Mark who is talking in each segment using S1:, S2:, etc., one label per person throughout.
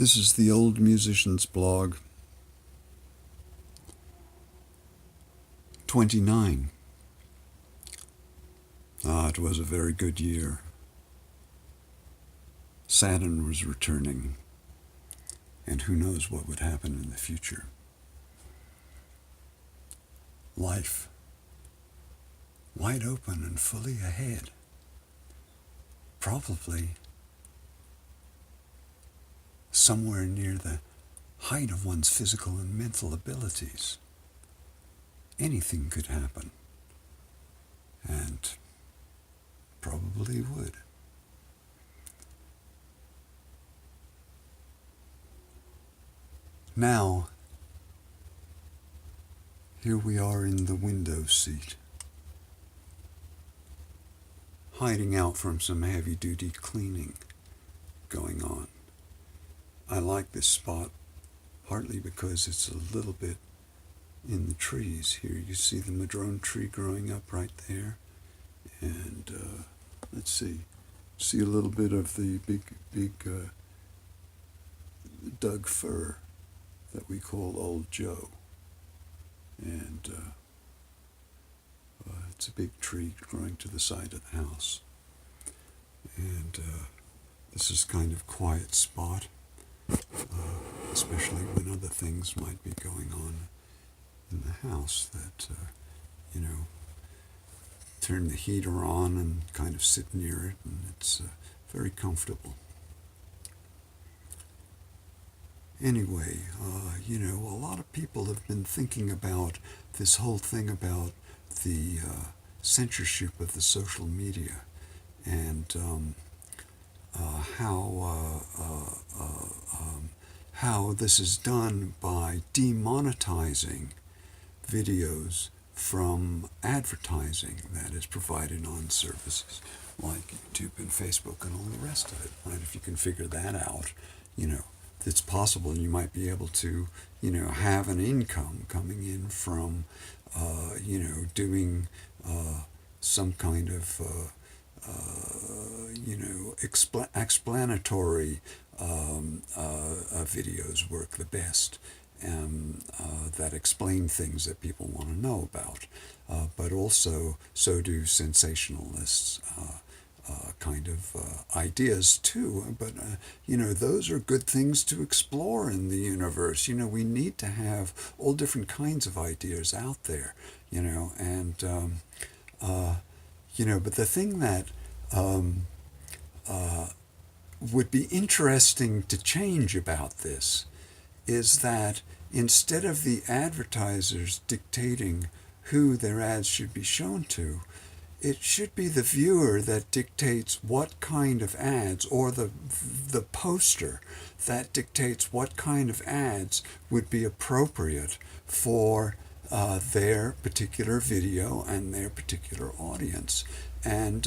S1: This is the Old Musician's blog. 29. It was a very good year. Saturn was returning, and who knows what would happen in the future. Life, wide open and fully ahead. Probably somewhere near the height of one's physical and mental abilities. Anything could happen, and probably would. Now, here we are in the window seat, hiding out from some heavy-duty cleaning going on. I like this spot partly because it's a little bit in the trees here. You see the madrone tree growing up right there, and let's see a little bit of the big Doug fir that we call Old Joe, and it's a big tree growing to the side of the house, and this is kind of quiet spot, especially when other things might be going on in the house that, turn the heater on and kind of sit near it, and it's very comfortable. Anyway, a lot of people have been thinking about this whole thing about the censorship of the social media, and how this is done by demonetizing videos from advertising that is provided on services like YouTube and Facebook and all the rest of it. Right? If you can figure that out, it's possible you might be able to, have an income coming in from, doing some kind of, explanatory videos work the best, that explain things that people want to know about. But also, so do sensationalists. Kind of ideas too, but those are good things to explore in the universe. We need to have all different kinds of ideas out there, and but the thing that would be interesting to change about this is that instead of the advertisers dictating who their ads should be shown to, it should be the viewer that dictates what kind of ads, or the poster that dictates what kind of ads would be appropriate for their particular video and their particular audience. And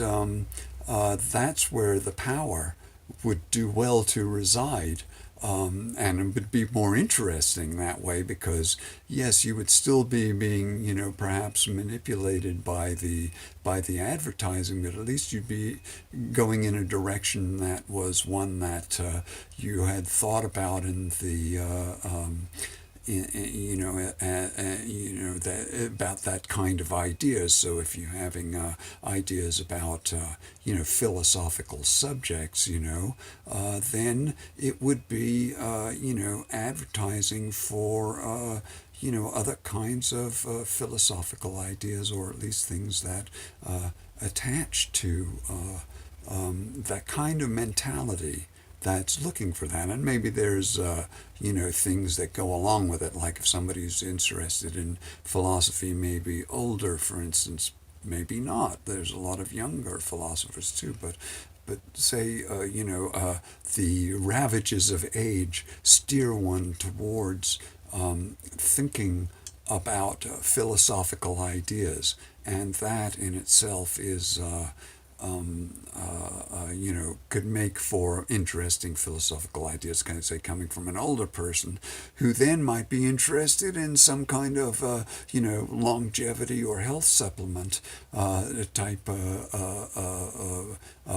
S1: that's where the power would do well to reside. And it would be more interesting that way, because yes, you would still be being, perhaps manipulated by the advertising, but at least you'd be going in a direction that was one that you had thought about in the about that kind of ideas. So if you're having ideas about philosophical subjects, then it would be advertising for other kinds of philosophical ideas, or at least things that attach to that kind of mentality that's looking for that. And maybe there's things that go along with it, like if somebody's interested in philosophy, maybe older, for instance, maybe not. There's a lot of younger philosophers too, but say the ravages of age steer one towards thinking about philosophical ideas, and that in itself is could make for interesting philosophical ideas, kind of say, coming from an older person who then might be interested in some kind of, longevity or health supplement type,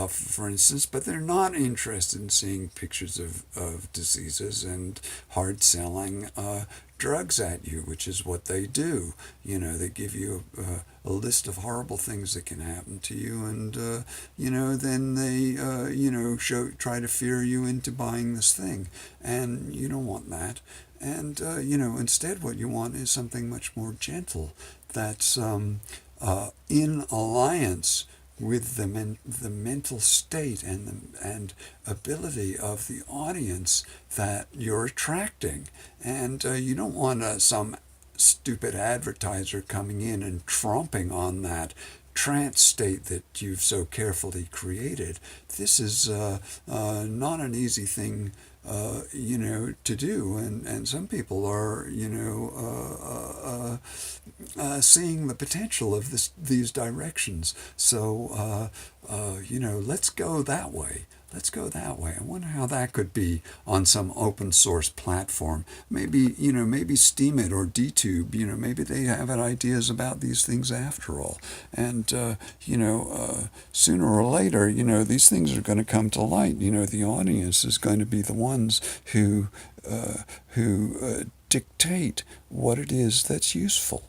S1: for instance, but they're not interested in seeing pictures of diseases and hard selling drugs at you, which is what they do. They give you a list of horrible things that can happen to you, and then they try to fear you into buying this thing, and you don't want that. And instead, what you want is something much more gentle, that's in alliance with the mental state and ability of the audience that you're attracting. And you don't want some stupid advertiser coming in and tromping on that trance state that you've so carefully created. This is not an easy thing to do, and some people are, seeing the potential of these directions. So, let's go that way. Let's go that way. I wonder how that could be on some open source platform. Maybe, maybe Steemit or DTube, maybe they have ideas about these things after all. And, sooner or later, these things are going to come to light. The audience is going to be the ones who dictate what it is that's useful.